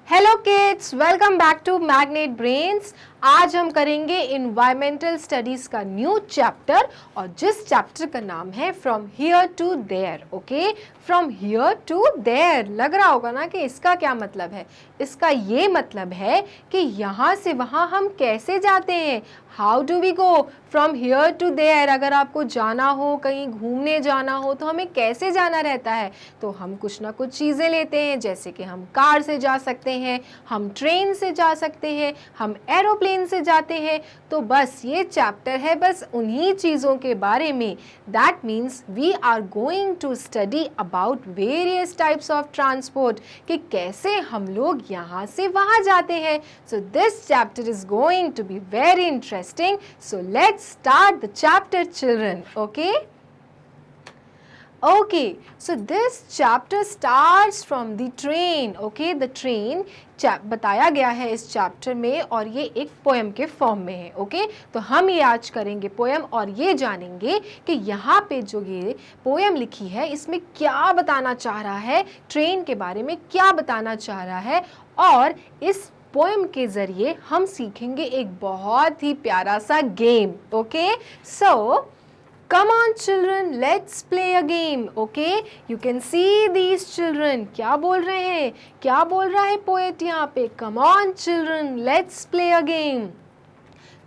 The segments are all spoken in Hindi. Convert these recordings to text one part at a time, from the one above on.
Hello kids, welcome back to Magnet Brains. आज हम करेंगे इन्वायरमेंटल स्टडीज का न्यू चैप्टर और जिस चैप्टर का नाम है from here to there. Okay, from here to there लग रहा होगा ना कि इसका क्या मतलब है। इसका ये मतलब है कि यहाँ से वहाँ हम कैसे जाते हैं। How do we go from here to there. अगर आपको जाना हो, कहीं घूमने जाना हो, तो हमें कैसे जाना रहता है। तो हम कुछ ना कुछ चीज़ें लेते हैं, जैसे कि हम कार से जा सकते हैं, हम ट्रेन से जा सकते हैं, हम एरोप्लेन से जाते हैं। तो बस ये चैप्टर है बस उन्हीं चीज़ों के बारे में। That means we are going to study about various types of transport, कि कैसे हम लोग यहाँ से वहाँ जाते हैं। So this chapter is going to be very interesting. So let's start the chapter, children. Okay, so this chapter starts from the train. Okay, the train बताया गया है इस चैप्टर में और ये एक पोएम के फॉर्म में है। ओके, तो हम ये आज करेंगे पोएम और ये जानेंगे कि यहाँ पे जो ये पोएम लिखी है इसमें क्या बताना चाह रहा है, ट्रेन के बारे में क्या बताना चाह रहा है। और इस पोएम के ज़रिए हम सीखेंगे एक बहुत ही प्यारा सा game. Okay, so come on children, let's play a game. Okay, you can see these children. क्या बोल रहे हैं, क्या बोल रहा है पोएट यहाँ पे। Come on children, let's play a game.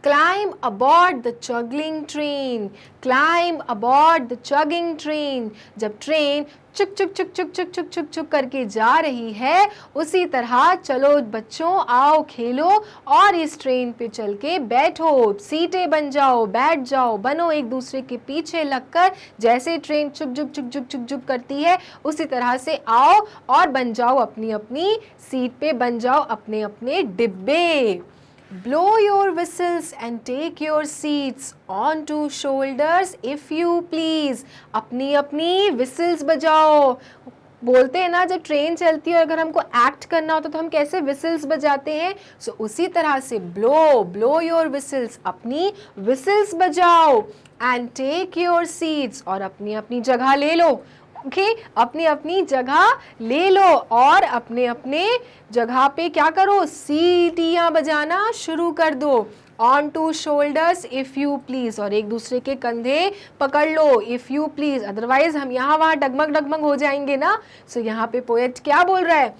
Climb aboard the chugging train. Climb aboard the chugging train. जब ट्रेन चुक चुक चुक चुक चुक चुक चुक चुक करके जा रही है, उसी तरह चलो बच्चों, आओ खेलो और इस ट्रेन पे चल के बैठो, सीटें बन जाओ, बैठ जाओ, बनो एक दूसरे के पीछे लगकर। जैसे ट्रेन चुक चुक चुक चुक चुक चुक करती है, उसी तरह से आओ और बन जाओ अपनी अपनी सीट पे, बन जाओ अपने अपने डिब्बे। Blow your whistles and take your seats onto shoulders if you please. अपनी अपनी whistles बजाओ। बोलते हैं ना, जब ट्रेन चलती है और अगर हमको एक्ट करना होता तो हम कैसे whistles बजाते हैं। सो उसी तरह से blow your whistles, अपनी whistles बजाओ, and take your seats, और अपनी अपनी जगह ले लो। ओके, अपनी अपनी जगह ले लो और अपने अपने जगह पे क्या करो, सीटियाँ बजाना शुरू कर दो। On two shoulders if you please, और एक दूसरे के कंधे पकड़ लो इफ़ यू प्लीज़, अदरवाइज हम यहाँ वहाँ डगमग डगमग हो जाएंगे ना। सो यहाँ पे पोएट क्या बोल रहा है,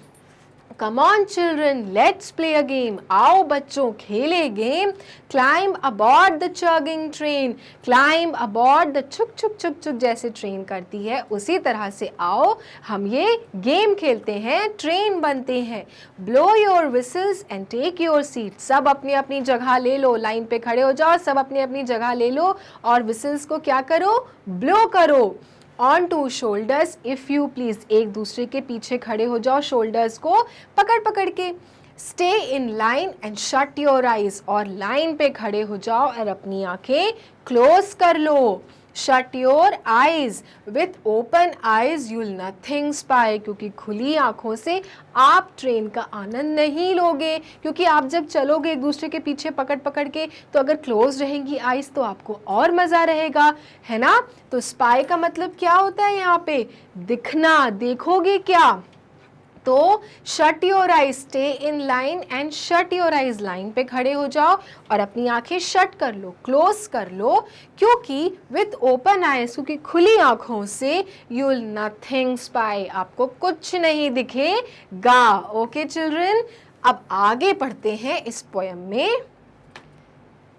Come on children, let's play a game. आओ बच्चों खेले game. Climb aboard the chugging train. Climb aboard the चुक चुक चुक चुक जैसे ट्रेन करती है, उसी तरह से आओ हम ये गेम खेलते हैं, ट्रेन बनते हैं। Blow your whistles and take your seat. सब अपनी अपनी जगह ले लो, लाइन पे खड़े हो जाओ, सब अपनी अपनी जगह ले लो और whistles को क्या करो, ब्लो करो। On two shoulders if you please, एक दूसरे के पीछे खड़े हो जाओ, शोल्डर्स को पकड़ पकड़ के। Stay in line and shut your eyes, और लाइन पे खड़े हो जाओ और अपनी आंखें क्लोज कर लो। Shut your eyes, with open eyes you'll nothing spy, क्योंकि खुली आंखों से आप ट्रेन का आनंद नहीं लोगे, क्योंकि आप जब चलोगे एक दूसरे के पीछे पकड़ पकड़ के, तो अगर क्लोज रहेंगी आइज तो आपको और मज़ा रहेगा, है ना। तो स्पाई का मतलब क्या होता है यहाँ पे, दिखना, देखोगे क्या। तो shut your eyes, stay in line and shut your eyes, line पे खड़े हो जाओ और अपनी आंखें शट कर लो, क्लोज कर लो, क्योंकि विथ ओपन आइज, क्योंकि खुली आंखों से यू विल नथिंग स्पाई, आपको कुछ नहीं दिखेगा। ओके चिल्ड्रन, अब आगे पढ़ते हैं इस पोएम में।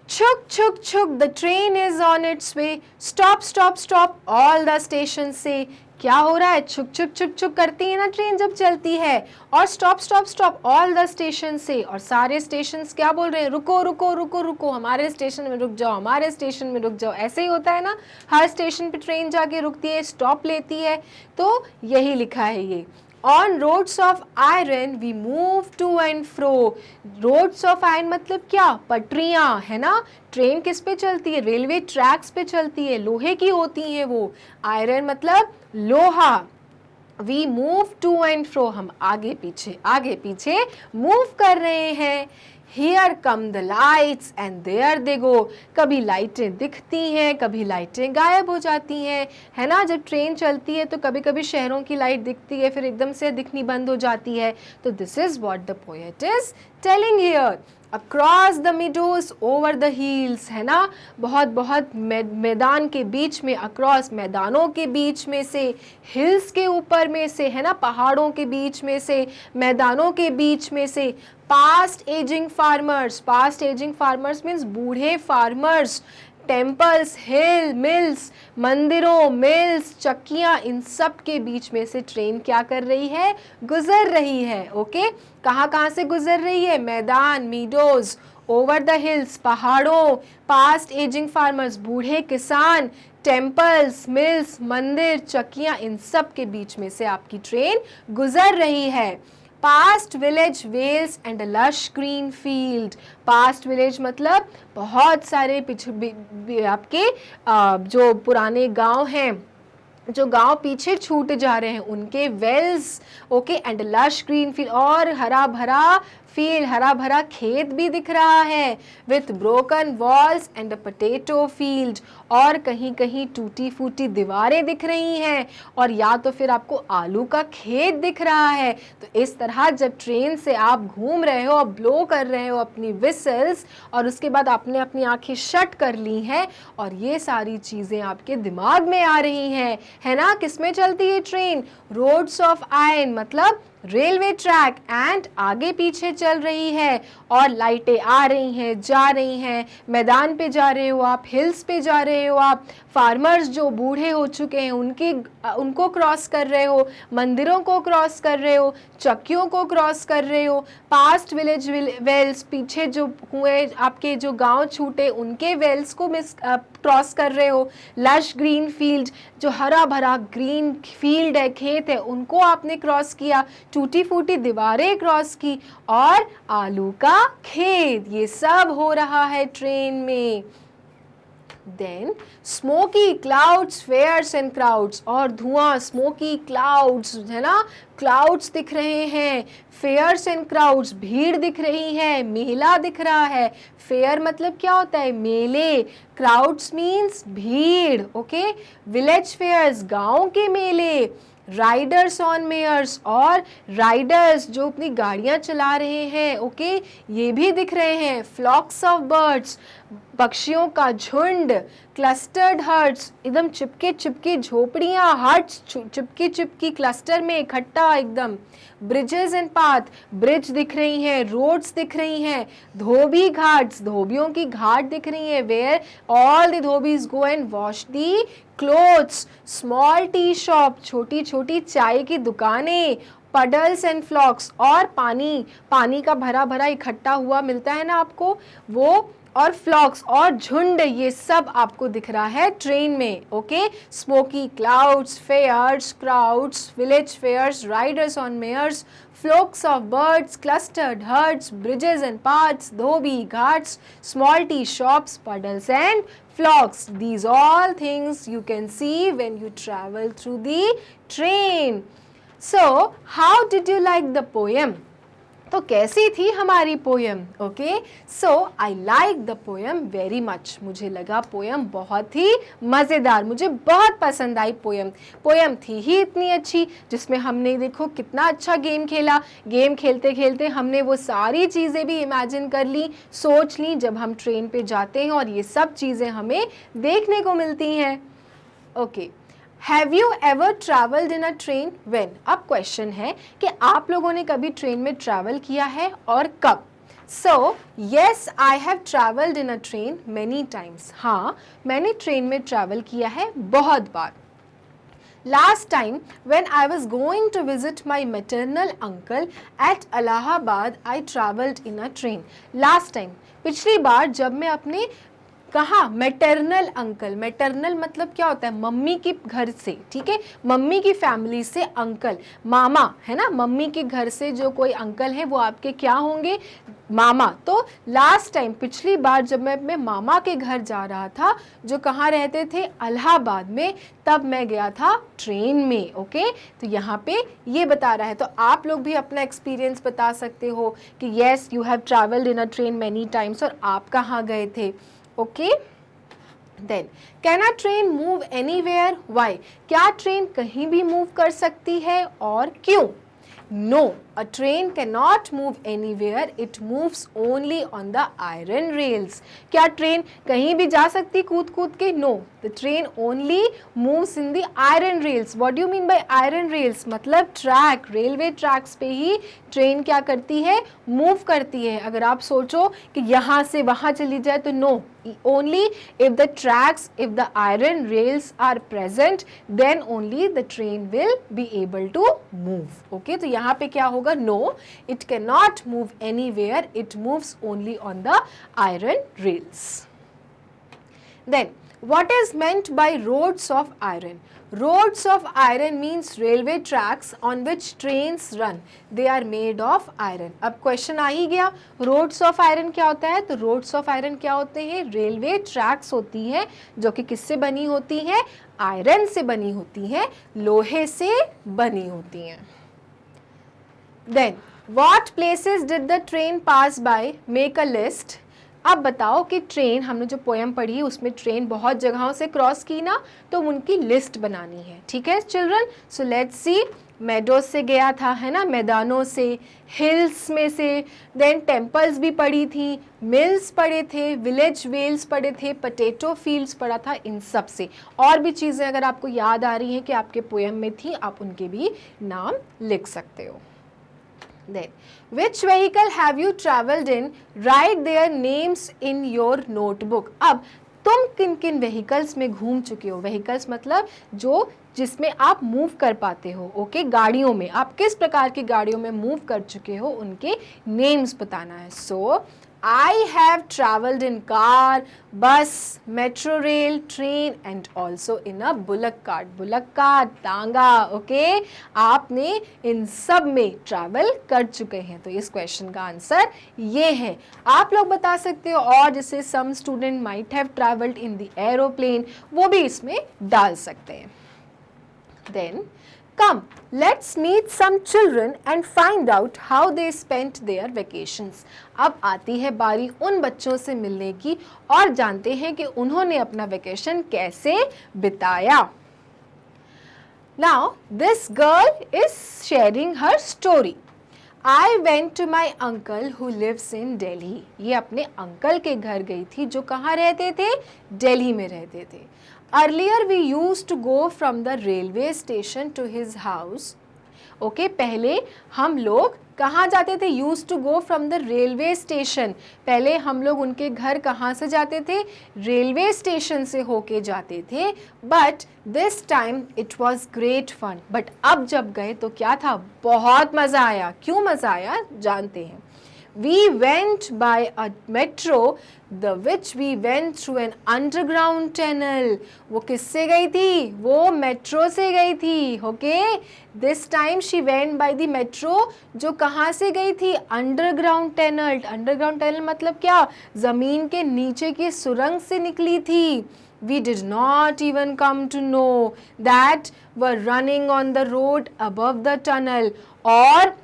Chuk chuk chuk, the train is on its way. Stop stop stop, all the stations say. क्या हो रहा है, छुक छुक छुक छुक करती है ना ट्रेन जब चलती है, और stop stop stop all the station से, और सारे स्टेशंस क्या बोल रहे हैं, रुको रुको रुको रुको, हमारे स्टेशन में रुक जाओ, हमारे स्टेशन में रुक जाओ। ऐसे ही होता है ना, हर स्टेशन पे ट्रेन जाके रुकती है, स्टॉप लेती है। तो यही लिखा है ये। On roads of iron we move to and fro. Roads of iron मतलब क्या, पटरियाँ, है ना। ट्रेन किस पे चलती है, रेलवे ट्रैक्स पे चलती है, लोहे की होती हैं वो। आयरन मतलब लोहा। We move to and fro, हम आगे पीछे मूव कर रहे हैं। Here come the lights and there they go. कभी लाइटें दिखती हैं, कभी लाइटें गायब हो जाती हैं, है ना। जब ट्रेन चलती है तो कभी कभी शहरों की लाइट दिखती है, फिर एकदम से दिखनी बंद हो जाती है। तो this is what the poet is telling here. Across the meadows over the hills, है ना। बहुत बहुत मैदान के बीच में, अक्रॉस मैदानों के बीच में से, हिल्स के ऊपर में से, है ना, पहाड़ों के बीच में से, मैदानों के बीच में से। Past ageing farmers, past ageing farmers means बूढ़े फार्मर्स। टेम्पल्स, हिल, मिल्स, मंदिरों, मिल्स, चक्कियाँ, इन सब के बीच में से ट्रेन क्या कर रही है, गुजर रही है। ओके, कहाँ कहाँ से गुजर रही है, मैदान, मीडोज, ओवर द हिल्स, पहाड़ों, पास्ट एजिंग फार्मर्स, बूढ़े किसान, टेम्पल्स, मिल्स, मंदिर, चक्कियाँ, इन सब के बीच में से आपकी ट्रेन गुजर रही है। Past village wells and a lush green field. Past village मतलब बहुत सारे आपके जो पुराने गांव हैं, जो गांव पीछे छूट जा रहे हैं, उनके wells, okay, and lush green field, और हरा भरा फील्ड, हरा भरा खेत भी दिख रहा है। With broken walls and a potato field, और कहीं कहीं टूटी फूटी दीवारें दिख रही हैं, और या तो फिर आपको आलू का खेत दिख रहा है। तो इस तरह जब ट्रेन से आप घूम रहे हो और ब्लो कर रहे हो अपनी विसल्स, और उसके बाद आपने अपनी आंखें शट कर ली हैं, और ये सारी चीज़ें आपके दिमाग में आ रही हैं, है ना। किसमें चलती है ट्रेन, रोड्स ऑफ आयरन, मतलब रेलवे ट्रैक, एंड आगे पीछे चल रही है, और लाइटें आ रही हैं, जा रही हैं। मैदान पे जा रहे हो आप, हिल्स पे जा रहे हो आप, फार्मर्स जो बूढ़े हो चुके हैं उनको क्रॉस कर रहे हो, मंदिरों को क्रॉस कर रहे हो, चक्कियों को क्रॉस कर रहे हो, पास्ट विलेज वेल्स, पीछे जो कुएं आपके जो गांव छूटे उनके वेल्स को क्रॉस कर रहे हो। लश ग्रीन फील्ड, जो हरा भरा ग्रीन फील्ड है, खेत है, उनको आपने क्रॉस किया। टूटी फूटी दीवारें क्रॉस की, और आलू का खेत, ये सब हो रहा है ट्रेन में। Then smoky clouds, fairs and crowds, और धुआं, स्मोकी क्लाउड्स, है ना, क्लाउड्स दिख रहे हैं। फेयर्स एंड क्राउड्स, भीड़ दिख रही है, मेला दिख रहा है। फेयर मतलब क्या होता है, मेले। क्राउड्स मीन्स भीड़, ओके। विलेज फेयर्स, गांव के मेले। राइडर्स ऑन मेयर्स, और राइडर्स जो अपनी गाड़ियां चला रहे हैं, ओके, ये भी दिख रहे हैं। फ्लॉक्स ऑफ बर्ड्स, पक्षियों का झुंड। क्लस्टर्ड हट्स, एकदम चिपके चिपके झोपड़ियाँ, हट्स चिपकी चिपकी क्लस्टर में इकट्ठा एकदम। ब्रिजेस एंड पाथ, ब्रिज दिख रही हैं, रोड्स दिख रही हैं। धोबी घाट्स, धोबियों की घाट दिख रही है, where all the dhobis go and wash the clothes. Small tea shop, छोटी छोटी चाय की दुकानें। पडल्स एंड फ्लॉक्स, और पानी का भरा भरा इकट्ठा हुआ मिलता है ना आपको, वो, और फ्लॉक्स और झुंड, ये सब आपको दिख रहा है ट्रेन में। Okay, smoky clouds, fairs, crowds, village fairs, riders on mares, flocks of birds, clustered herds, bridges and paths, dhobi ghats, small tea shops, puddles and flocks. These all things you can see when you travel through the train. So, how did you like the poem? तो कैसी थी हमारी poem? Okay, so I like the poem very much. मुझे लगा पोएम बहुत ही मज़ेदार, मुझे बहुत पसंद आई पोएम। पोएम थी ही इतनी अच्छी, जिसमें हमने देखो कितना अच्छा गेम खेला। गेम खेलते खेलते हमने वो सारी चीज़ें भी इमेजिन कर ली, सोच ली, जब हम ट्रेन पे जाते हैं और ये सब चीज़ें हमें देखने को मिलती हैं। Okay, have you ever travelled in a train? When? अब क्वेश्चन है कि आप लोगों ने कभी ट्रेन में ट्रैवल किया है और कब? So yes, I have travelled in a train many times. हाँ, मैंने ट्रेन में ट्रैवल किया है बहुत बार। Last time when I was going to visit my maternal uncle at Allahabad, I travelled in a train. Last time, पिछली बार जब मैं अपने कहाँ, मैटरनल अंकल, मैटरनल मतलब क्या होता है, मम्मी के घर से, ठीक है, मम्मी की फैमिली से अंकल, मामा है ना, मम्मी के घर से जो कोई अंकल है वो आपके क्या होंगे, मामा। तो लास्ट टाइम, पिछली बार जब मैं अपने मामा के घर जा रहा था, जो कहाँ रहते थे, इलाहाबाद में, तब मैं गया था ट्रेन में। ओके, तो यहाँ पे ये बता रहा है। तो आप लोग भी अपना एक्सपीरियंस बता सकते हो कि yes you have travelled in a train many times, और आप कहाँ गए थे। Okay, then can a train move anywhere, why, क्या ट्रेन कहीं भी मूव कर सकती है और क्यों। No, a train cannot move anywhere. It moves only on the iron rails. क्या ट्रेन कहीं भी जा सकती कूद कूद के? No, the train only moves in the iron rails. What do you mean by iron rails? मतलब ट्रैक, रेलवे ट्रैक्स पे ही ट्रेन क्या करती है, मूव करती है। अगर आप सोचो कि यहाँ से वहाँ चली जाए तो no, only if the tracks, if the iron rails are present, then only the train will be able to move. Okay, तो यहाँ पे क्या होगा, no, it cannot move anywhere, it moves only on the iron rails. Then what is meant by roads of iron? Roads of iron means railway tracks on which trains run. They are made of iron. अब क्वेश्चन आ ही गया, roads of iron क्या होता है। तो roads of iron क्या होते हैं, रेलवे ट्रैक्स होती हैं जो कि किससे बनी होती हैं, आयरन से बनी होती हैं, लोहे से बनी होती हैं। Then what places did the train pass by? Make a list. अब बताओ कि ट्रेन, हमने जो पोएम पढ़ी उसमें ट्रेन बहुत जगहों से क्रॉस की ना, तो उनकी लिस्ट बनानी है। ठीक है children, so let's see, meadows से गया था, है ना, मैदानों से, हिल्स में से, देन टेम्पल्स भी पढ़ी थी, मिल्स पढ़े थे, विलेज वेल्स पढ़े थे, पोटैटो फील्ड्स पढ़ा था। इन सब से और भी चीज़ें अगर आपको याद आ रही हैं कि आपके पोएम में थी, आप उनके भी नाम लिख सकते हो। Then, which vehicle have you travelled in? Write their names in your notebook. अब तुम किन किन व्हीकल्स में घूम चुके हो, व्हीकल्स मतलब जो जिसमें आप मूव कर पाते हो। ओके, गाड़ियों में आप किस प्रकार की गाड़ियों में मूव कर चुके हो, उनके नेम्स बताना है। सो I have travelled in car, bus, metro rail, train and also in a bullock cart. bullock cart, तांगा। ओके, आपने इन सब में ट्रैवल कर चुके हैं। तो इस क्वेश्चन का आंसर ये है। आप लोग बता सकते हो, और जैसे some student might have travelled in the aeroplane, वो भी इसमें डाल सकते हैं। Then come, let's meet some children and find out how they spent their vacations. अब आती है बारी उन बच्चों से मिलने की और जानते हैं कि उन्होंने अपना वेकेशन कैसे बिताया। Now this girl is sharing her story. I went to my uncle who lives in Delhi. ये अपने अंकल के घर गई थी जो कहाँ रहते थे, दिल्ली में रहते थे। Earlier we used to go from the railway station to his house. Okay, पहले हम लोग कहाँ जाते थे, use to go from the railway station. पहले हम लोग उनके घर कहाँ से जाते थे, रेलवे स्टेशन से होके जाते थे। But this time it was great fun. But अब जब गए तो क्या था, बहुत मज़ा आया। क्यों मज़ा आया जानते हैं। We went by a metro, the which we went through an underground tunnel. वो किससे गई थी, वो मेट्रो से गई थी। Okay, this time she went by the metro, जो कहाँ से गई थी, अंडरग्राउंड टनल। अंडरग्राउंड टनल मतलब क्या, ज़मीन के नीचे की सुरंग से निकली थी। We did not even come to know that were running on the road above the tunnel. और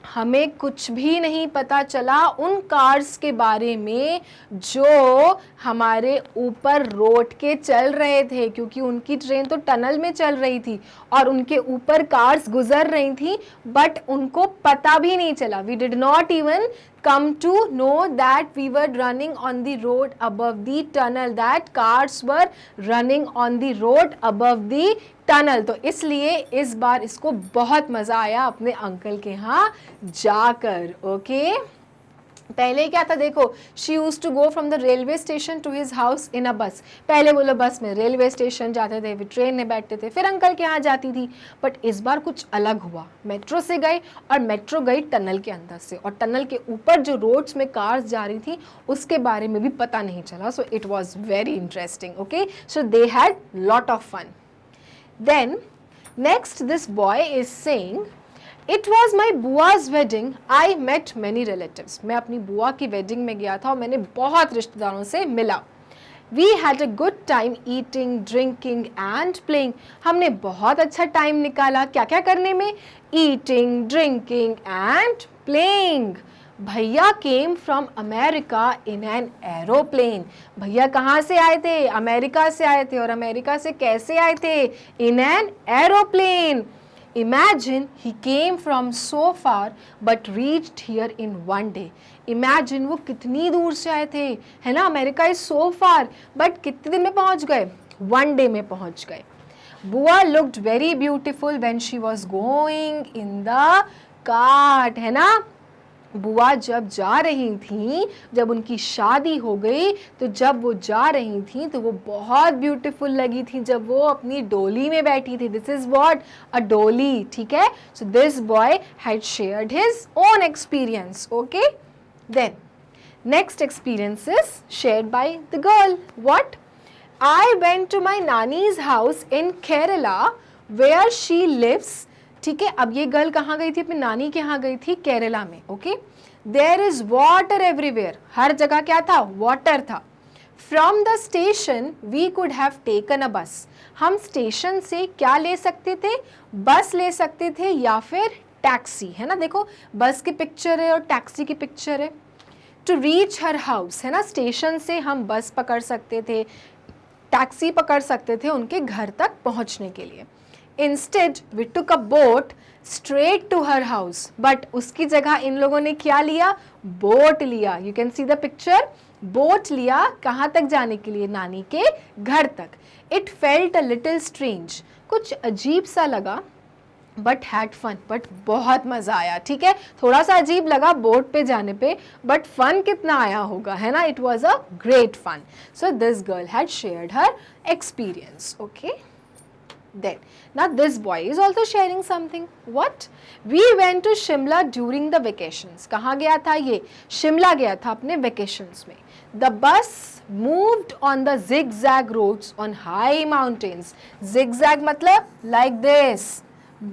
हमें कुछ भी नहीं पता चला उन कार्स के बारे में जो हमारे ऊपर रोड के चल रहे थे, क्योंकि उनकी ट्रेन तो टनल में चल रही थी और उनके ऊपर कार्स गुजर रही थी, बट उनको पता भी नहीं चला। We did not even come to know that we were running on the road above the tunnel, that cars were running on the road above the tunnel. तो इसलिए इस बार इसको बहुत मज़ा आया अपने अंकल के यहाँ जाकर। ओके, पहले क्या था देखो, she use to go from the railway station to his house in a bus. पहले वो लोग बस में रेलवे स्टेशन जाते थे, फिर ट्रेन में बैठते थे, फिर अंकल के यहाँ जाती थी। बट इस बार कुछ अलग हुआ, मेट्रो से गए, और मेट्रो गई टनल के अंदर से, और टनल के ऊपर जो रोड्स में कार्स जा रही थी उसके बारे में भी पता नहीं चला। So it was very interesting. Okay, so they had lot of fun. Then next this boy is saying, it was my bua's wedding, I met many relatives. मैं अपनी बुआ की वेडिंग में गया था और मैंने बहुत रिश्तेदारों से मिला। We had a good time eating, drinking and playing. हमने बहुत अच्छा टाइम निकाला, क्या क्या करने में, eating, drinking and playing. Bhaiya came from America in an aeroplane. भैया कहाँ से आए थे, अमेरिका से आए थे, और अमेरिका से कैसे आए थे, इन an aeroplane. Imagine he came from so far but reached here in one day. Imagine वो कितनी दूर से आए थे, है ना, America is so far, but कितने दिन में पहुंच गए, one day में पहुंच गए। बुआ looked very beautiful when she was going in the cart, है ना। बुआ जब जा रही थी, जब उनकी शादी हो गई, तो जब वो जा रही थी तो वो बहुत ब्यूटीफुल लगी थी जब वो अपनी डोली में बैठी थी। दिस इज व्हाट, अ डोली, ठीक है। So this boy had shared his own experience. Okay, then next experience is shared by the girl. What, I went to my nani's house in Kerala where she lives. ठीक है, अब ये गर्ल कहाँ गई थी, अपनी नानी के यहाँ गई थी, केरला में। Okay, there is water everywhere, हर जगह क्या था, वाटर था। From the station we could have taken a bus. हम स्टेशन से क्या ले सकते थे, बस ले सकते थे या फिर टैक्सी, है ना। देखो बस की पिक्चर है और टैक्सी की पिक्चर है। टू रीच हर हाउस, है ना, स्टेशन से हम बस पकड़ सकते थे, टैक्सी पकड़ सकते थे उनके घर तक पहुंचने के लिए। Instead, we took a boat straight to her house. But उसकी जगह इन लोगों ने क्या लिया, बोट लिया। You can see the picture, boat लिया कहाँ तक जाने के लिए, नानी के घर तक। It felt a little strange, कुछ अजीब सा लगा, बट हैड फन, बट बहुत मज़ा आया। ठीक है, थोड़ा सा अजीब लगा बोट पे जाने पे, बट फन कितना आया होगा, है ना। It was a great fun. So this girl had shared her experience. Okay, then now this boy is also sharing something. What, we went to Shimla during the vacations. कहाँ गया था ये, शिमला गया था अपने vacations में। The bus moved on the zigzag roads on high mountains. Zigzag मतलब like this.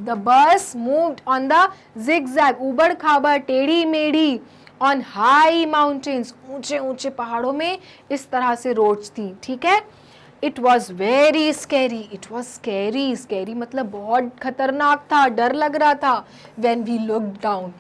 The bus moved on the zigzag, ऊबड़ खाबड़, टेढ़ी मेढ़ी, on high mountains, ऊंचे ऊंचे पहाड़ों में इस तरह से रोड्स थी। ठीक है, it was very scary, it was scary, scary मतलब बहुत खतरनाक था, डर लग रहा था। वेन वी लुक डाउन,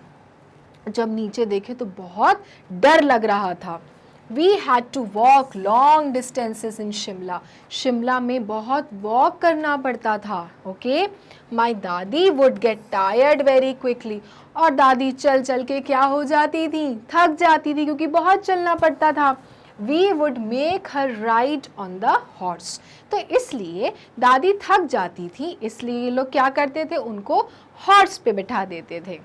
जब नीचे देखे तो बहुत डर लग रहा था। We had to walk long distances in Shimla, Shimla में बहुत वॉक करना पड़ता था। Okay, my dadi would get tired very quickly, और दादी चल चल के क्या हो जाती थी, थक जाती थी, क्योंकि बहुत चलना पड़ता था। We would make her ride on the horse. तो इसलिए दादी थक जाती थी, इसलिए ये लोग क्या करते थे, उनको हॉर्स पे बिठा देते थे।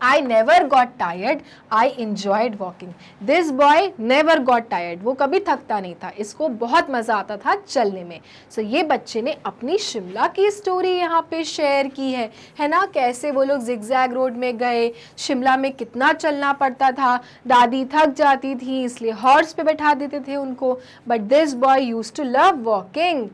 I never got tired, I enjoyed walking. This boy never got tired. वो कभी थकता नहीं था, इसको बहुत मज़ा आता था चलने में। So ये बच्चे ने अपनी शिमला की स्टोरी यहाँ पे शेयर की है ना, कैसे वो लोग जिगजैग रोड में गए, शिमला में कितना चलना पड़ता था, दादी थक जाती थी इसलिए हॉर्स पे बैठा देते थे उनको। But this boy used to love walking.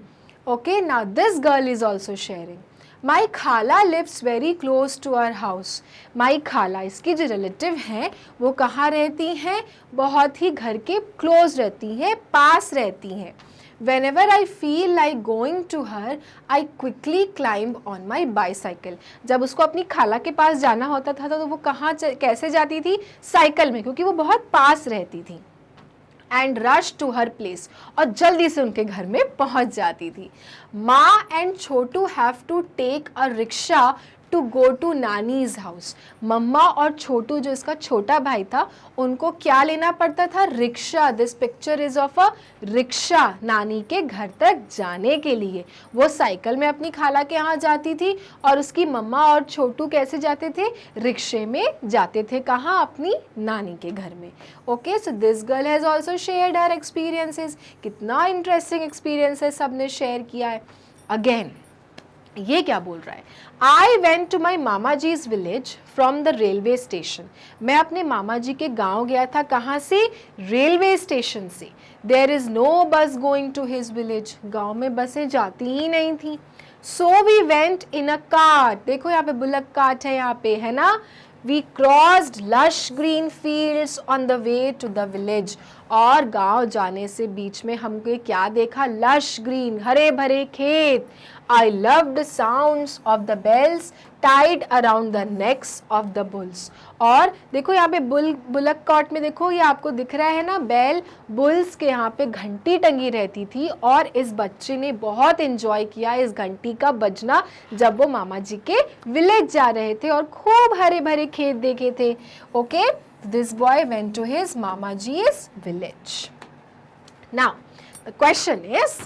Okay, now this girl is also sharing. My khala lives very close to our house. My khala, इसकी जो रिलेटिव हैं वो कहाँ रहती हैं, बहुत ही घर के क्लोज रहती हैं, पास रहती हैं। Whenever I feel like going to her, I quickly climb on my bicycle. जब उसको अपनी खाला के पास जाना होता था तो वो कहाँ कैसे जाती थी, साइकिल में, क्योंकि वो बहुत पास रहती थी। And rush to her place, और जल्दी से उनके घर में पहुंच जाती थी। Maa and Chhotu have to take a rickshaw to go to Nani's house. मम्मा और छोटू जो इसका छोटा भाई था उनको क्या लेना पड़ता था? Rickshaw. This picture is of a rickshaw, नानी के घर तक जाने के लिए। वो साइकिल में अपनी खाला के यहाँ जाती थी और उसकी मम्मा और छोटू कैसे जाते थे? रिक्शे में जाते थे। कहाँ? अपनी नानी के घर में। Okay, so this girl has also shared her experiences. कितना इंटरेस्टिंग एक्सपीरियंसेस सबने शेयर किया है। अगेन ये क्या बोल रहा है? I went to my mama ji's village from the railway station. मैं अपने मामा जी के गांव गया था। कहाँ से? रेलवे स्टेशन से। There is no bus going to his village. गांव में बसें जाती ही नहीं थी। So we went in a cart. देखो यहाँ पे बुलक कार्ट है, यहाँ पे है ना। We crossed lush green fields on the way to the village। और गांव जाने से बीच में हमको क्या देखा? lush green, हरे भरे खेत। I loved the sounds of the bells tied around the necks of the bulls। और देखो यहाँ पे बुलक कार्ट में देखो ये आपको दिख रहा है ना, बैल, बुल्स के यहाँ पे घंटी टंगी रहती थी और इस बच्चे ने बहुत एंजॉय किया इस घंटी का बजना जब वो मामा जी के विलेज जा रहे थे और खूब हरे भरे खेत देखे थे। Okay, this boy went to his mama ji's village। Now the question is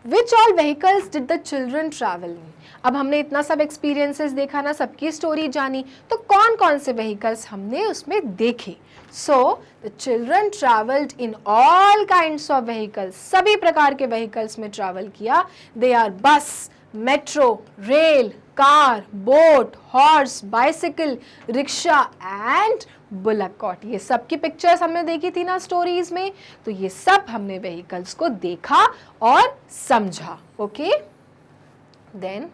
which all vehicles did the children travel in? अब हमने इतना सब एक्सपीरियंसेस देखा ना, सबकी स्टोरी जानी, तो कौन कौन से व्हीकल्स हमने उसमें देखे? So the children travelled in all kinds of vehicles. सभी प्रकार के व्हीकल्स में ट्रैवल किया। दे आर बस, metro, rail, car, boat, horse, bicycle, rickshaw and bullock cart. ये सब की पिक्चर्स हमने देखी थी ना स्टोरीज में, तो ये सब हमने व्हीकल्स को देखा और समझा। Okay, then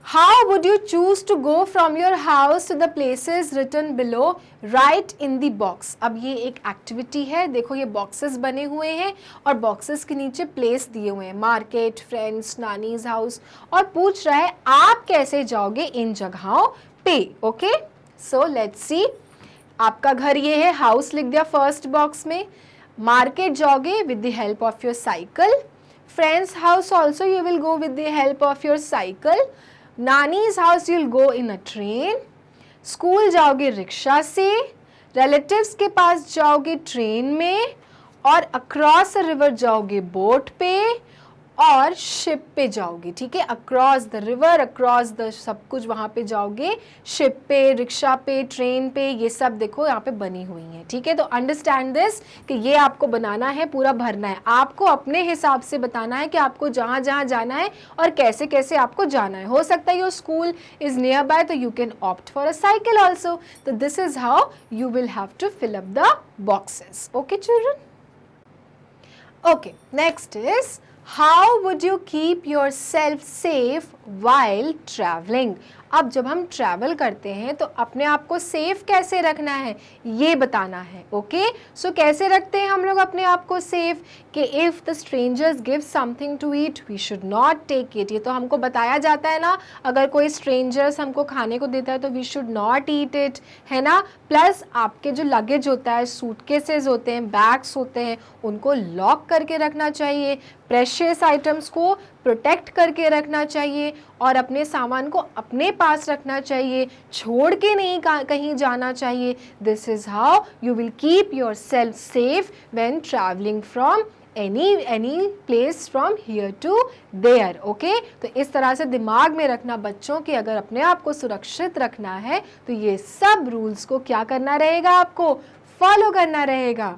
how would you choose to go from your house to the places written below? Write in the box। अब ये एक एक्टिविटी है। देखो ये बॉक्सेस बने हुए हैं और बॉक्सेस के नीचे प्लेस दिए हुए हैं, मार्केट, फ्रेंड्स, नानीज हाउस, और पूछ रहा है आप कैसे जाओगे इन जगहों पे। Okay, so let's see. आपका घर ये है, हाउस लिख दिया फर्स्ट बॉक्स में। मार्केट जाओगे with the help of your cycle. Friends house also you will go with the help of your cycle. Nannies house you'll go in a train. School जाओगे रिक्शा से। रिलेटिव्स के पास जाओगे ट्रेन में। और अक्रॉस अ रिवर जाओगे बोट पे और शिप पे जाओगे। ठीक है, across the river, across the sub कुछ वहाँ पे जाओगे, शिप पे, रिक्शा पे, ट्रेन पे, ये सब देखो यहाँ पे बनी हुई हैं। ठीक है, तो अंडरस्टैंड दिस कि ये आपको बनाना है, पूरा भरना है। आपको अपने हिसाब से बताना है कि आपको जहाँ जहाँ जाना है और कैसे कैसे आपको जाना है। हो सकता है your school is nearby, तो you can opt for a cycle also. तो this is how you will have to fill up the boxes. Okay children? Okay, next is How would you keep yourself safe while traveling? अब जब हम ट्रैवल करते हैं तो अपने आप को सेफ कैसे रखना है ये बताना है। ओके, सो कैसे रखते हैं हम लोग अपने आप को सेफ? कि if the strangers give something to eat we should not take it. ये तो हमको बताया जाता है ना, अगर कोई स्ट्रेंजर्स हमको खाने को देता है तो we should not eat it, है ना। प्लस आपके जो लगेज होता है, सूटकेसेस होते हैं, बैग्स होते हैं, उनको लॉक करके रखना चाहिए। प्रेशियस आइटम्स को प्रोटेक्ट करके रखना चाहिए और अपने सामान को अपने पास रखना चाहिए, छोड़ के नहीं कहीं जाना चाहिए। This is how you will keep yourself safe when travelling from any place from here to there. Okay, तो इस तरह से दिमाग में रखना बच्चों कि अगर अपने आप को सुरक्षित रखना है तो ये सब रूल्स को क्या करना रहेगा, आपको फॉलो करना रहेगा।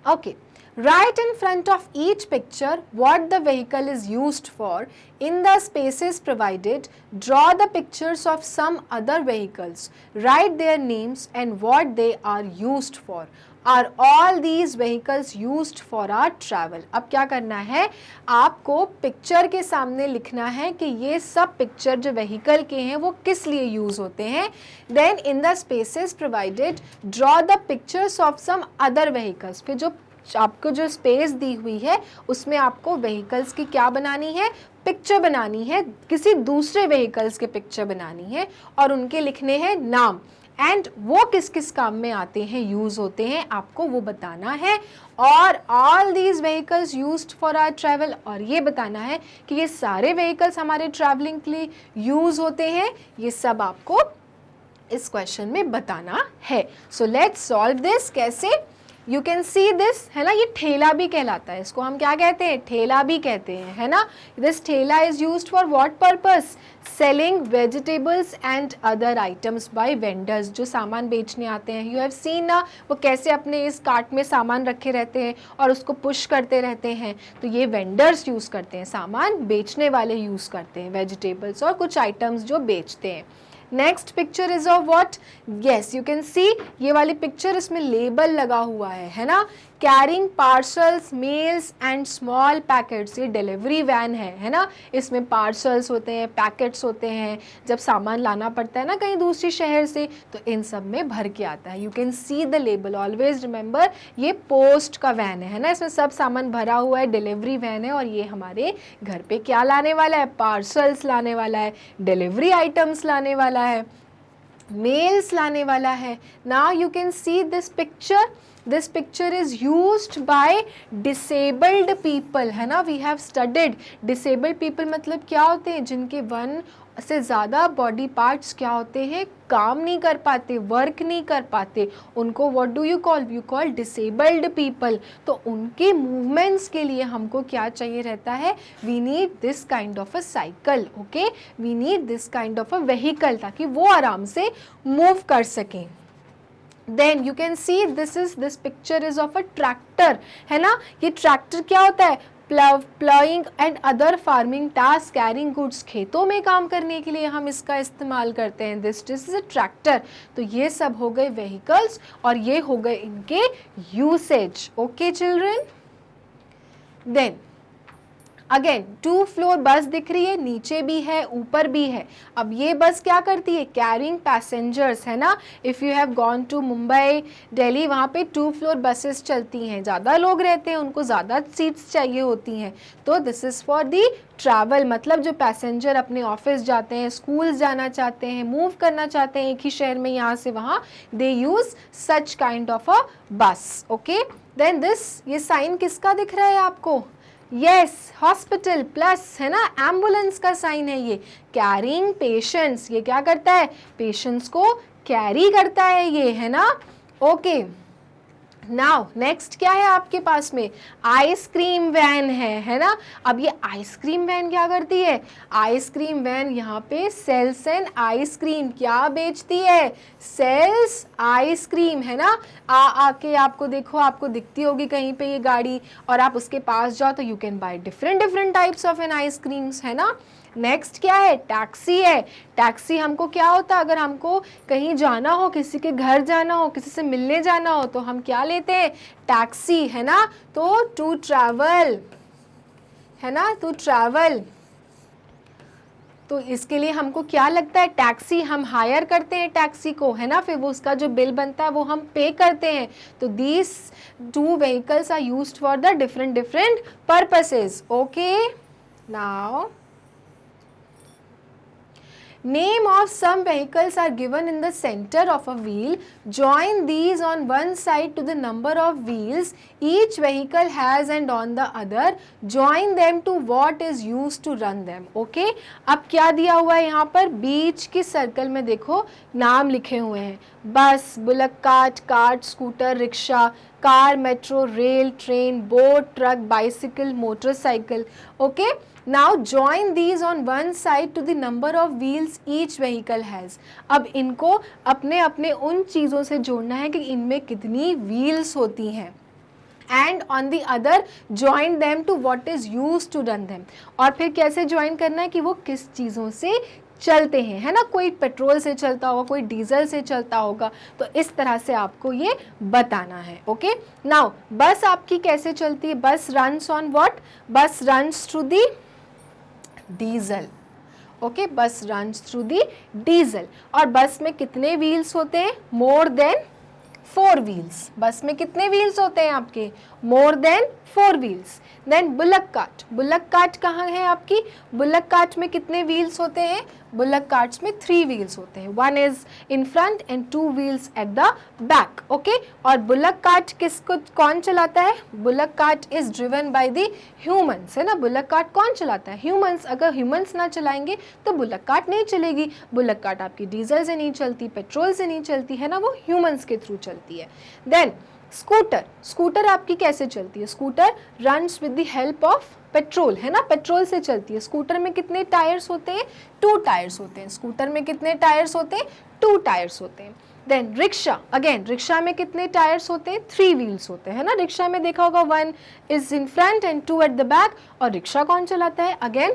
Okay, Write in front of each picture what the vehicle is used for. In the spaces provided, draw the pictures of some other vehicles. Write their names and what they are used for. Are all these vehicles used for our travel? अब क्या करना है, आपको पिक्चर के सामने लिखना है कि ये सब पिक्चर जो व्हीकल के हैं वो किस लिए यूज़ होते हैं। Then in the spaces provided, draw the pictures of some other vehicles. फिर जो आपको जो स्पेस दी हुई है उसमें आपको व्हीकल्स की क्या बनानी है, पिक्चर बनानी है, किसी दूसरे व्हीकल्स के पिक्चर बनानी है और उनके लिखने हैं नाम। एंड वो किस किस काम में आते हैं, यूज़ होते हैं, आपको वो बताना है। और all these vehicles used for our travel, और ये बताना है कि ये सारे व्हीकल्स हमारे ट्रैवलिंग के लिए यूज़ होते हैं। ये सब आपको इस क्वेश्चन में बताना है। So let's solve this. कैसे? यू कैन सी दिस, है ना, ये ठेला भी कहलाता है, इसको हम क्या कहते हैं, ठेला भी कहते हैं, है ना। This thela is used for what purpose? Selling vegetables and other items by vendors, जो सामान बेचने आते हैं। यू हैव सीन ना, वो कैसे अपने इस कार्ट में सामान रखे रहते हैं और उसको पुश करते रहते हैं। तो ये वेंडर्स यूज़ करते हैं, सामान बेचने वाले यूज़ करते हैं, वेजिटेबल्स और कुछ आइटम्स जो बेचते हैं। Next picture is of what? Yes, you can सी, ये वाली पिक्चर, इसमें लेबल लगा हुआ है ना। Carrying parcels, mails and small packets, ये डिलीवरी वैन है ना। इसमें पार्सल्स होते हैं, पैकेट्स होते हैं, जब सामान लाना पड़ता है ना कहीं दूसरी शहर से, तो इन सब में भर के आता है। You can see the label, always remember ये पोस्ट का वैन है ना, इसमें सब सामान भरा हुआ है, डिलीवरी वैन है, और ये हमारे घर पे क्या लाने वाला है, पार्सल्स लाने वाला है, डिलीवरी आइटम्स लाने वाला है, मेल्स लाने वाला है। Now you can see this picture, this picture is used by disabled people, है ना। We have studied disabled people मतलब क्या होते हैं, जिनके वन से ज़्यादा बॉडी पार्ट्स क्या होते हैं, काम नहीं कर पाते, वर्क नहीं कर पाते, उनको what do you call, you call disabled people. तो उनके मूवमेंट्स के लिए हमको क्या चाहिए रहता है, we need this kind of a cycle, okay, we need this kind of a vehicle, ताकि वो आराम से मूव कर सकें। Then you can see this picture is of a tractor, है ना। ये ट्रैक्टर क्या होता है, ploughing and other farming task, carrying goods, खेतों में काम करने के लिए हम इसका इस्तेमाल करते हैं। This is a tractor. तो ये सब हो गए व्हीकल्स और ये हो गए इनके usages, okay children. Then again 2 floor bus दिख रही है, नीचे भी है ऊपर भी है। अब ये बस क्या करती है, कैरिंग पैसेंजर्स, है ना। If you have gone to Mumbai, Delhi, वहाँ पे 2 फ्लोर बसेस चलती हैं, ज़्यादा लोग रहते हैं, उनको ज़्यादा सीट्स चाहिए होती हैं। तो this is for the travel, मतलब जो पैसेंजर अपने ऑफिस जाते हैं, स्कूल जाना चाहते हैं, मूव करना चाहते हैं एक ही शहर में यहाँ से वहाँ, they use such kind of a bus, okay. Then this, ये साइन किसका दिख रहा है आपको, यस, हॉस्पिटल प्लस, है ना, एम्बुलेंस का साइन है ये। कैरिंग पेशेंट्स, ये क्या करता है, पेशेंट्स को कैरी करता है ये, है ना, ओके। नाउ नेक्स्ट क्या है आपके पास में, आइसक्रीम वैन है ना। अब ये आइसक्रीम वैन क्या करती है, आइसक्रीम वैन यहाँ पे सेल्स एंड आइसक्रीम, क्या बेचती है, सेल्स आइसक्रीम, है ना। आके आपको देखो, आपको दिखती होगी कहीं पे ये गाड़ी, और आप उसके पास जाओ तो you can buy different types of an ice creams, है ना। नेक्स्ट क्या है, टैक्सी है। टैक्सी हमको क्या होता है, अगर हमको कहीं जाना हो, किसी के घर जाना हो, किसी से मिलने जाना हो, तो हम क्या लेते हैं, टैक्सी, है ना। तो टू ट्रैवल, है ना, टू ट्रैवल, तो इसके लिए हमको क्या लगता है, टैक्सी हम हायर करते हैं टैक्सी को, है ना, फिर वो उसका जो बिल बनता है वो हम पे करते हैं। तो these 2 vehicles are used for the different purposes, okay. Now name of some vehicles are given in the center of a wheel. Join these on one side to the number of wheels each vehicle has and on the other. Join them to what is used to run them. Okay? अब क्या दिया हुआ है यहाँ पर, बीच की सर्कल में देखो नाम लिखे हुए हैं, बस, bullock cart, cart, scooter, rickshaw, car, metro, rail, train, boat, truck, bicycle, motorcycle, okay. Now join these on one side to the number of wheels each vehicle has. अब इनको अपने अपने उन चीज़ों से जोड़ना है कि इनमें कितनी wheels होती हैं, and on the other join them to what is used to run them. और फिर कैसे join करना है कि वो किस चीज़ों से चलते हैं, है ना, कोई पेट्रोल से चलता होगा, कोई डीजल से चलता होगा, तो इस तरह से आपको ये बताना है, ओके। नाउ बस आपकी कैसे चलती है, बस रन्स ऑन व्हाट, बस runs through the diesel, okay, बस रन्स थ्रू दी डीजल। और बस में कितने व्हील्स होते हैं, मोर देन 4 व्हील्स। बस में कितने व्हील्स होते हैं आपके, more than 4 wheels. Then bullock cart, bullock cart कहाँ है आपकी, बुलक कार्ट में कितने व्हील्स होते हैं, बुलक कार्ट्स में 3 व्हील्स होते हैं, 1 is in front and 2 wheels eight the back, okay. और बुलक कार्ट किसको कौन चलाता है? Bullock cart is driven by the humans, है ना। बुलक कार्ट कौन चलाता है? ह्यूमंस। अगर ह्यूमंस ना चलाएंगे तो बुलक कार्ट नहीं चलेगी। बुलक कार्ट आपकी डीजल से नहीं चलती, पेट्रोल से नहीं चलती, है ना, वो ह्यूमंस के थ्रू चलती है। देन स्कूटर, स्कूटर आपकी कैसे चलती है? Scooter runs with the help of petrol, है ना, पेट्रोल से चलती है। स्कूटर में कितने टायर्स होते हैं? 2 टायर्स होते हैं। स्कूटर में कितने टायर्स होते हैं? 2 टायर्स होते हैं। देन रिक्शा, अगेन रिक्शा में कितने टायर्स होते हैं? 3 व्हील्स होते हैं, है ना। रिक्शा में देखा होगा 1 is in front and 2 at the back. और रिक्शा कौन चलाता है? Again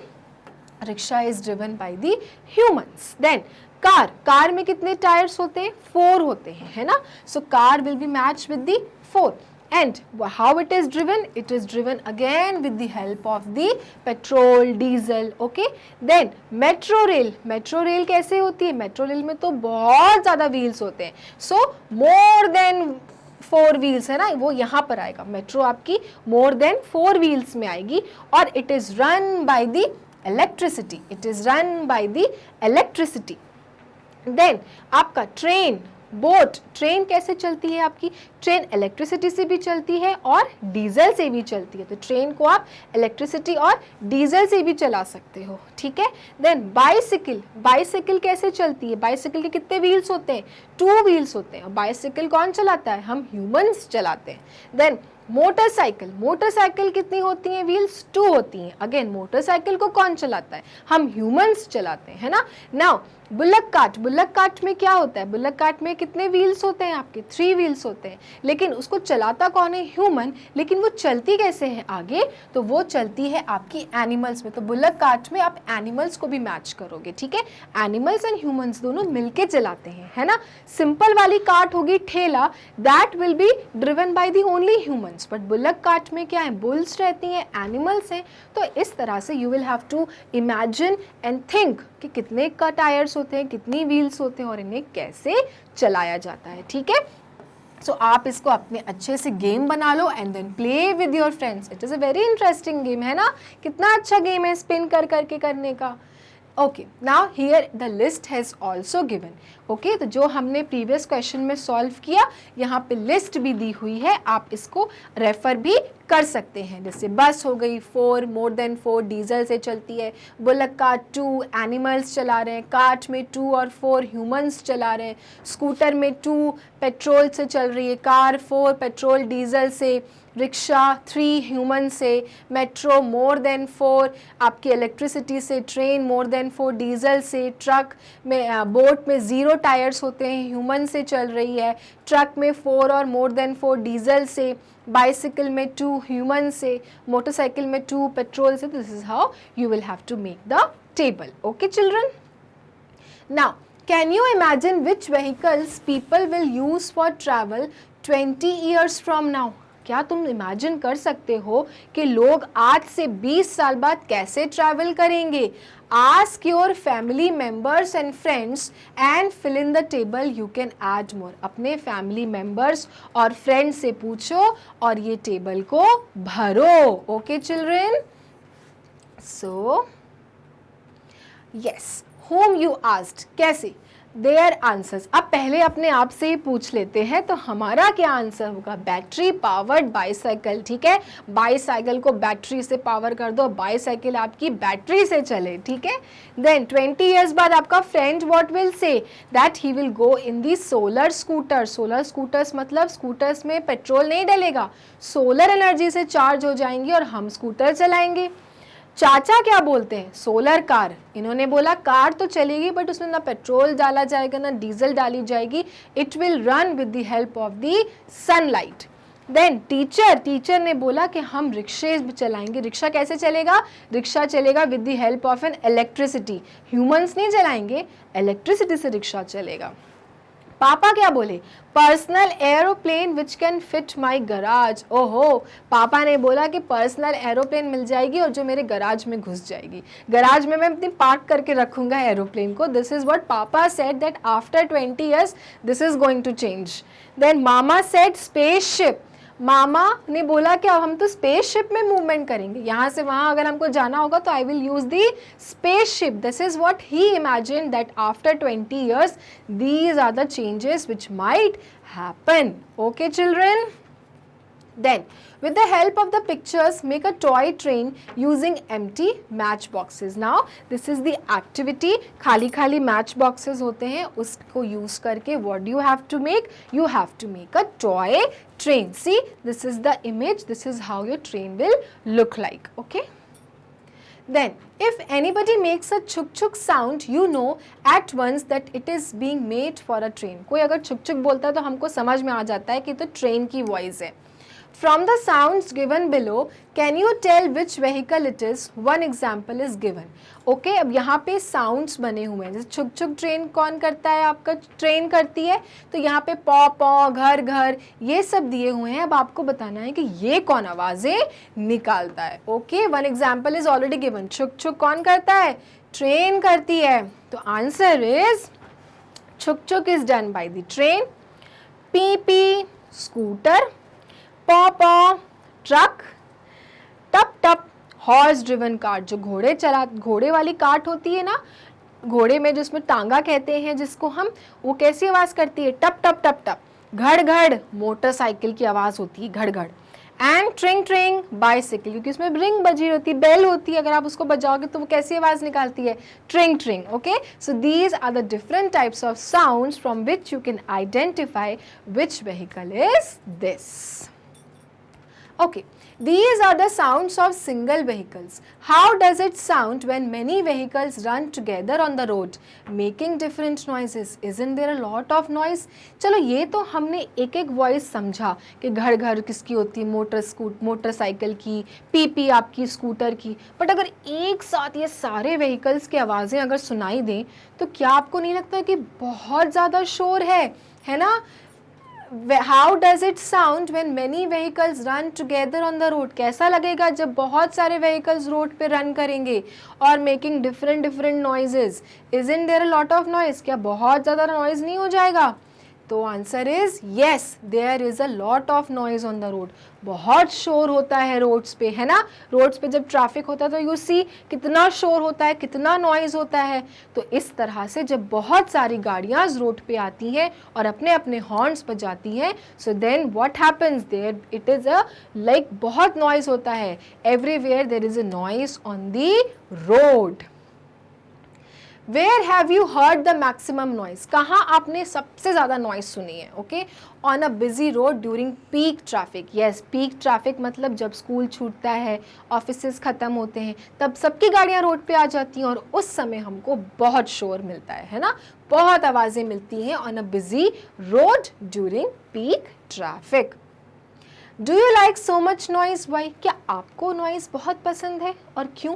rickshaw is driven by the humans. Then car, car में कितने टायर्स होते हैं? 4 होते हैं, है ना। So car will be match with the 4 and how it is driven? It is driven again with the help of the petrol, diesel, okay. Then metro rail, metro rail कैसे होती है? metro rail में तो बहुत ज़्यादा wheels होते हैं, so more than 4 व्हील्स, है ना, वो यहाँ पर आएगा। मेट्रो आपकी more than 4 व्हील्स में आएगी और it is run by the electricity, it is run by the electricity. Then आपका ट्रेन, बोट, ट्रेन कैसे चलती है आपकी? ट्रेन इलेक्ट्रिसिटी से भी चलती है और डीजल से भी चलती है। तो ट्रेन को आप इलेक्ट्रिसिटी और डीजल से भी चला सकते हो, ठीक है। देन बाइसिकल, बाइसिकल कैसे चलती है? बाइसिकल के कितने व्हील्स होते हैं? 2 व्हील्स होते हैं। और बाइसिकल कौन चलाता है? हम ह्यूमंस चलाते हैं। देन मोटरसाइकिल, मोटरसाइकिल कितनी होती हैं? व्हील्स 2 होती हैं। अगेन मोटरसाइकिल को कौन चलाता है? हम ह्यूमंस चलाते हैं, है ना। Now bullock cart, bullock cart में क्या होता है? बुलक कार्ट में कितने व्हील्स होते हैं आपके? 3 व्हील्स होते हैं, लेकिन उसको चलाता कौन है? ह्यूमन। लेकिन वो चलती कैसे है आगे? तो वो चलती है आपकी एनिमल्स में। तो बुलक कार्ट में आप एनिमल्स को भी मैच करोगे, ठीक है। एनिमल्स एंड ह्यूमंस दोनों मिलके चलाते हैं, है ना। सिंपल वाली कार्ट होगी ठेला, that will be driven by the only humans. But bullock cart में क्या है? बुल्स रहती हैं, एनिमल्स हैं। तो इस तरह से you will have to imagine and think कि कितने का टायर्स होते हैं, कितनी व्हील्स होते हैं और इन्हें कैसे चलाया जाता है, ठीक है। सो आप इसको अपने अच्छे से गेम बना लो and then play with your friends. It is a very interesting game, है ना। कितना अच्छा गेम है स्पिन कर करके करने का। Okay, now here the list has also given, okay. तो जो हमने प्रीवियस क्वेश्चन में सॉल्व किया, यहाँ पे लिस्ट भी दी हुई है, आप इसको रेफर भी कर सकते हैं। जैसे बस हो गई 4, मोर देन 4 डीजल से चलती है। बुलक कार्ट 2 एनिमल्स चला रहे हैं। कार्ट में 2 और 4 ह्यूमंस चला रहे हैं। स्कूटर में 2 पेट्रोल से चल रही है। कार 4 पेट्रोल डीजल से। रिक्शा 3 ह्यूमन से। मेट्रो मोर देन 4 आपकी इलेक्ट्रिसिटी से। ट्रेन मोर देन 4 डीजल से। ट्रक में, बोट में 0 टायर्स होते हैं, ह्यूमन से चल रही है। ट्रक में 4 और मोर देन 4 डीजल से। बाइसिकल में 2 ह्यूमन से। मोटरसाइकिल में 2 पेट्रोल से। This is how you will have to make the table, okay children. Now can you imagine which vehicles people will use for travel 20 years from now? क्या तुम इमेजिन कर सकते हो कि लोग आज से 20 साल बाद कैसे ट्रैवल करेंगे? Ask your family members and friends and fill in the table. You can add more. अपने फैमिली मेंबर्स और फ्रेंड्स से पूछो और ये टेबल को भरो, okay children. So yes, whom you asked, कैसे? Their answers. अब पहले अपने आप से ही पूछ लेते हैं, तो हमारा क्या आंसर होगा? बैटरी पावर्ड बाईसाइकिल, ठीक है। बाईसाइकिल को बैटरी से पावर कर दो, बाईसाइकिल आपकी बैटरी से चले, ठीक है। देन 20 ईयर्स बाद आपका friend what will say? That he will go in the solar scooter. Solar scooters मतलब स्कूटर्स में पेट्रोल नहीं डलेगा, सोलर एनर्जी से चार्ज हो जाएंगी और हम स्कूटर चलाएंगे। चाचा क्या बोलते हैं? Solar car. इन्होंने बोला कार तो चलेगी बट उसमें ना पेट्रोल डाला जाएगा ना डीजल डाली जाएगी, it will run with the help of the sunlight. Then teacher ने बोला कि हम रिक्शे चलाएंगे। रिक्शा कैसे चलेगा? रिक्शा चलेगा with the help of N electricity. Humans नहीं चलाएंगे, इलेक्ट्रिसिटी से रिक्शा चलेगा। पापा क्या बोले? Personal aeroplane which can fit my garage. ओहो, पापा ने बोला कि पर्सनल एरोप्लेन मिल जाएगी और जो मेरे गराज में घुस जाएगी। गराज में मैं अपनी पार्क करके रखूंगा एरोप्लेन को। This is what papa said that after 20 years this is going to change. Then mama said spaceship. मामा ने बोला कि अब हम तो स्पेसशिप में मूवमेंट करेंगे, यहाँ से वहाँ अगर हमको जाना होगा तो I will use the spaceship. This is what he imagine that after 20 years these are the changes which might happen. Okay children? Then with the help of the pictures make a toy train using empty match boxes. Now this is the activity. खाली खाली match boxes होते हैं, उसको use करके what do you have to make? You have to make a toy train. See, this is the image. This is how your train will look like. Okay. Then if anybody makes a chuk chuk sound, you know at once that it is being made for a train. कोई अगर चुक चुक बोलता है तो हमको समझ में आ जाता है कि तो ट्रेन की वॉइस है. From the sounds given below, can you tell which vehicle it is? One example is given. Okay, अब यहाँ पे sounds बने हुए हैं. जैसे छुक छुक ट्रेन कौन करता है? आपका ट्रेन करती है. तो यहाँ पे पॉ पॉ, घर घर, ये सब दिए हुए हैं. अब आपको बताना है कि ये कौन आवाज़ें निकालता है. Okay, one example is already given. छुक छुक कौन करता है? ट्रेन करती है. तो answer is छुक छुक is done by the train. P P scooter. पॉ पॉ ट्रक. टप टप हॉर्स ड्रिवन कार्ट, जो घोड़े वाली कार्ट होती है ना, घोड़े में जिसमें टांगा कहते हैं जिसको हम, वो कैसी आवाज़ करती है? टप टप टप टप. घड़ घड़ मोटरसाइकिल की आवाज़ होती है, घड़ घड़. एंड ट्रिंग ट्रिंग बाइसिकल, क्योंकि उसमें रिंग बजी होती है, बेल होती है, अगर आप उसको बजाओगे तो वो कैसी आवाज़ निकालती है? Tring tring. Okay, so these are the different types of sounds from which you can identify which vehicle is this. Okay, these are the sounds of single vehicles. How does it sound when many vehicles run together on the road, making different noises? Isn't there a lot of noise? चलो ये तो हमने एक एक वॉइस समझा कि घर घर किसकी होती है, मोटरसाइकिल की, पी आपकी स्कूटर की. बट अगर एक साथ ये सारे व्हीकल्स की आवाज़ें अगर सुनाई दें तो क्या आपको नहीं लगता कि बहुत ज़्यादा शोर है ना? How does it sound when many vehicles run together on the road? कैसा लगेगा जब बहुत सारे vehicles रोड पे रन करेंगे और making different noises? Isn't there a lot of noise? क्या बहुत ज़्यादा noise नहीं हो जाएगा? तो answer is yes, there is a lot of noise on the road. बहुत शोर होता है रोड्स पे, है ना? रोड्स पे जब ट्रैफिक होता है तो यू सी कितना शोर होता है, कितना नॉइज होता है. तो इस तरह से जब बहुत सारी गाड़ियाँ रोड पे आती हैं और अपने अपने हॉर्न्स बजाती हैं, so then what happens there, it is a like बहुत नॉइज होता है. Everywhere there is a noise on the road. Where have you heard the maximum noise? कहाँ आपने सबसे ज़्यादा नॉइज सुनी है? Okay, on a busy road during peak traffic. Yes, peak traffic मतलब जब स्कूल छूटता है, ऑफिसेस ख़त्म होते हैं, तब सबकी गाड़ियाँ रोड पे आ जाती हैं और उस समय हमको बहुत शोर मिलता है ना? बहुत आवाज़ें मिलती हैं on a busy road during peak traffic. Do you like so much noise? Why? क्या आपको नॉइज बहुत पसंद है और क्यों?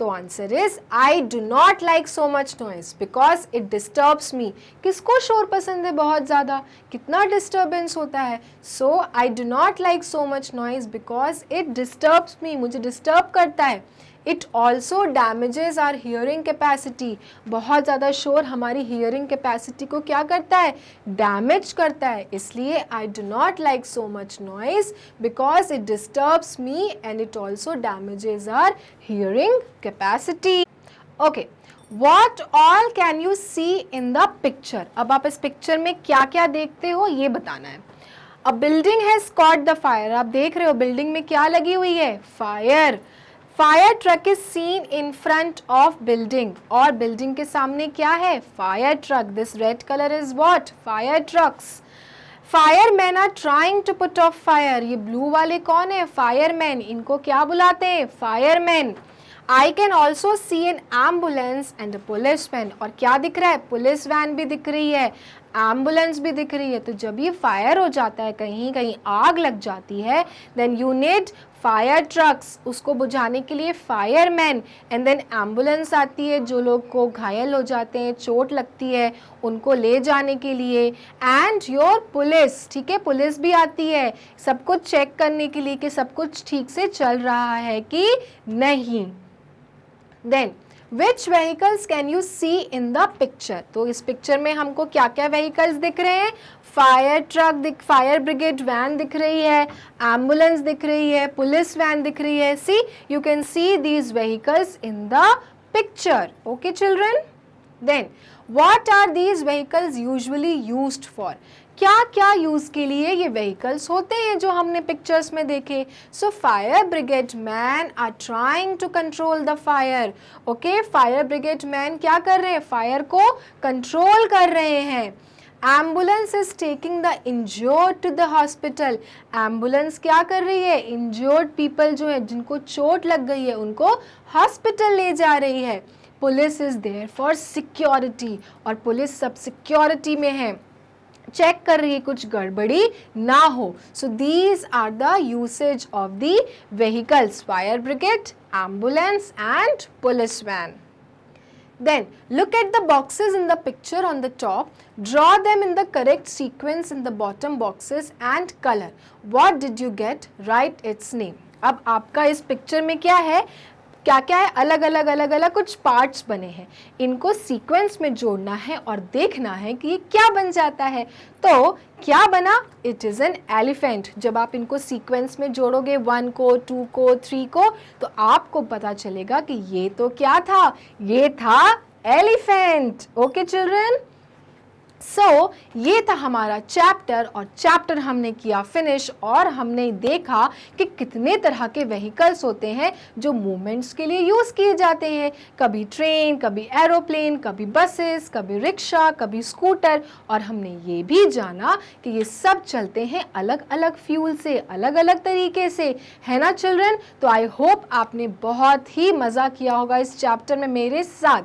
तो answer is I do not like so much noise because it disturbs me. किसको शोर पसंद है बहुत ज़्यादा? कितना डिस्टर्बेंस होता है? So I do not like so much noise because it disturbs me, मुझे डिस्टर्ब करता है. It also damages our hearing capacity. बहुत ज़्यादा शोर हमारी हियरिंग कैपेसिटी को क्या करता है? डैमेज करता है. इसलिए I do not like so much noise because it disturbs me and it also damages our hearing capacity. Okay, what all can you see in the picture? अब आप इस पिक्चर में क्या क्या देखते हो ये बताना है. A building has caught the fire. आप देख रहे हो बिल्डिंग में क्या लगी हुई है? Fire. Fire truck is seen in front of building. और बिल्डिंग के सामने क्या है? Fire truck. This red colour is what? Fire trucks. Fireman are trying to put off fire. ये ब्लू वाले कौन है? फायरमैन. इनको क्या बुलाते हैं? Fireman. I can also see an ambulance and a police van. और क्या दिख रहा है? पुलिस वैन भी दिख रही है, एम्बुलेंस भी दिख रही है. तो जब ये फायर हो जाता है, कहीं कहीं आग लग जाती है, then you need fire trucks. उसको बुझाने के लिए फायरमैन एंड देन एम्बुलेंस आती है, जो लोग को घायल हो जाते हैं, चोट लगती है, उनको ले जाने के लिए. And your police. ठीक है, पुलिस भी आती है सब कुछ चेक करने के लिए कि सब कुछ ठीक से चल रहा है कि नहीं. Then which vehicles can you see in the picture. तो इस पिक्चर में हमको क्या क्या व्हीकल्स दिख रहे हैं, fire truck fire brigade van दिख रही है, एम्बुलेंस दिख रही है, पुलिस वैन दिख रही है। See you can see these vehicles in the picture. Okay children, then what are these vehicles usually used for. क्या क्या यूज के लिए ये व्हीकल्स होते हैं जो हमने पिक्चर्स में देखे। So fire brigade man are trying to control the fire. Okay, fire brigade man क्या कर रहे हैं, फायर को कंट्रोल कर रहे हैं। Ambulance is taking the injured to the hospital. Ambulance क्या कर रही है, इंजर्ड पीपल जो है जिनको चोट लग गई है उनको हॉस्पिटल ले जा रही है। Police is there for security, और पुलिस सब सिक्योरिटी में है, चेक कर रही है कुछ गड़बड़ी ना हो। So these are the usages of the vehicles, fire brigade, ambulance and police van. Then look at the boxes in the picture on the top. Draw them in the correct sequence in the bottom boxes and color. What did you get? Write its name. अब आपका इस पिक्चर में क्या है, क्या क्या है, अलग अलग कुछ पार्ट्स बने हैं, इनको सीक्वेंस में जोड़ना है और देखना है कि ये क्या बन जाता है। तो क्या बना, इट इज़ एन एलिफेंट। जब आप इनको सीक्वेंस में जोड़ोगे 1 को, 2 को, 3 को, तो आपको पता चलेगा कि ये तो क्या था, ये था एलिफेंट। ओके चिल्ड्रन, सो ये था हमारा चैप्टर, और चैप्टर हमने किया फिनिश, और हमने देखा कि कितने तरह के व्हीकल्स होते हैं जो मूवमेंट्स के लिए यूज़ किए जाते हैं। कभी ट्रेन, कभी एरोप्लेन, कभी बसेस, कभी रिक्शा, कभी स्कूटर, और हमने ये भी जाना कि ये सब चलते हैं अलग अलग फ्यूल से, अलग अलग तरीके से, है ना चिल्ड्रन। तो आई होप आपने बहुत ही मज़ा किया होगा इस चैप्टर में मेरे साथ।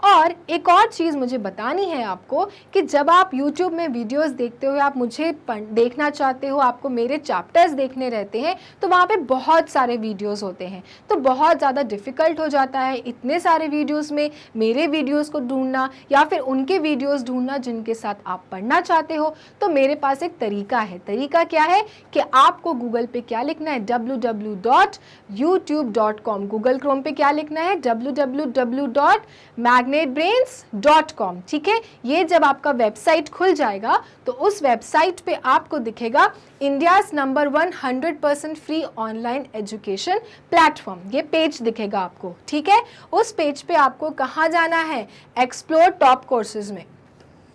और एक और चीज़ मुझे बतानी है आपको कि जब आप YouTube में वीडियोस देखते हो, आप मुझे देखना चाहते हो, आपको मेरे चैप्टर्स देखने रहते हैं, तो वहाँ पे बहुत सारे वीडियोस होते हैं, तो बहुत ज़्यादा डिफ़िकल्ट हो जाता है इतने सारे वीडियोस में मेरे वीडियोस को ढूंढना या फिर उनके वीडियोस ढूंढना जिनके साथ आप पढ़ना चाहते हो। तो मेरे पास एक तरीका है। तरीका क्या है कि आपको गूगल पे क्या लिखना है, www.youtube.com। गूगल क्रोम पे क्या लिखना है, www.magnetbrains.com। ठीक है, ये जब आपका वेबसाइट खुल जाएगा तो उस वेबसाइट पे आपको दिखेगा India's number 1 100% free online education platform, ये पेज दिखेगा आपको। ठीक है, उस पेज पे आपको कहाँ जाना है, एक्सप्लोर टॉप कोर्सेज में।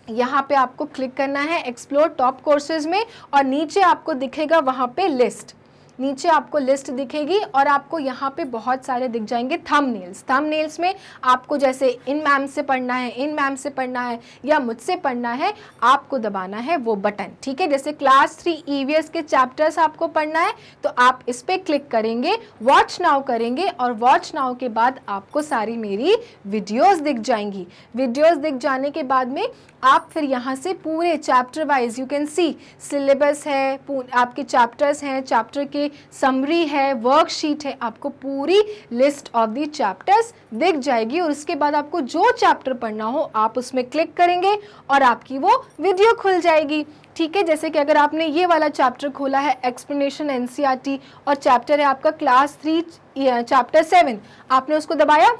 यहाँ पे आपको क्लिक करना है एक्सप्लोर टॉप कोर्सेज में, और नीचे आपको दिखेगा वहाँ पे लिस्ट, नीचे आपको लिस्ट दिखेगी, और आपको यहाँ पे बहुत सारे दिख जाएंगे थंबनेल्स। थंबनेल्स में आपको जैसे इन मैम से पढ़ना है, इन मैम से पढ़ना है, या मुझसे पढ़ना है, आपको दबाना है वो बटन। ठीक है, जैसे क्लास 3 EVS के चैप्टर्स आपको पढ़ना है तो आप इस पर क्लिक करेंगे, वॉच नाउ करेंगे, और वॉच नाउ के बाद आपको सारी मेरी वीडियोस दिख जाएंगी। वीडियोस दिख जाने के बाद में आप फिर यहाँ से पूरे chapter wise you can C syllabus है, आपके चैप्टर्स हैं, चैप्टर के समरी है, वर्कशीट है, आपको पूरी लिस्ट ऑफ दी चैप्टर्स दिख जाएगी। और उसके बाद आपको जो चैप्टर पढ़ना हो आप उसमें क्लिक करेंगे और आपकी वो वीडियो खुल जाएगी। ठीक है, जैसे कि अगर आपने ये वाला चैप्टर खोला है एक्सप्लेनेशन NCERT, और चैप्टर है आपका क्लास 3 चैप्टर 7, आपने उसको दबाया,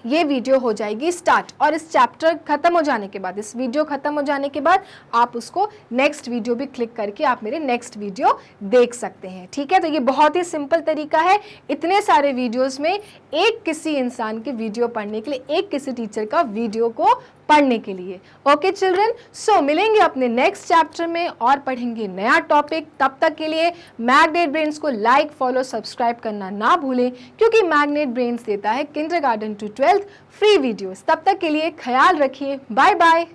ये वीडियो हो जाएगी स्टार्ट, और इस चैप्टर खत्म हो जाने के बाद, इस वीडियो खत्म हो जाने के बाद आप उसको नेक्स्ट वीडियो भी क्लिक करके आप मेरे नेक्स्ट वीडियो देख सकते हैं। ठीक है, तो ये बहुत ही सिंपल तरीका है इतने सारे वीडियोस में एक किसी इंसान के वीडियो पढ़ने के लिए, एक किसी टीचर का वीडियो को पढ़ने के लिए। ओके चिल्ड्रन, सो मिलेंगे अपने नेक्स्ट चैप्टर में और पढ़ेंगे नया टॉपिक। तब तक के लिए मैग्नेट ब्रेन्स को लाइक, फॉलो, सब्सक्राइब करना ना भूलें, क्योंकि मैग्नेट ब्रेन्स देता है kindergarten to 12th free videos. तब तक के लिए ख्याल रखिए, बाय बाय।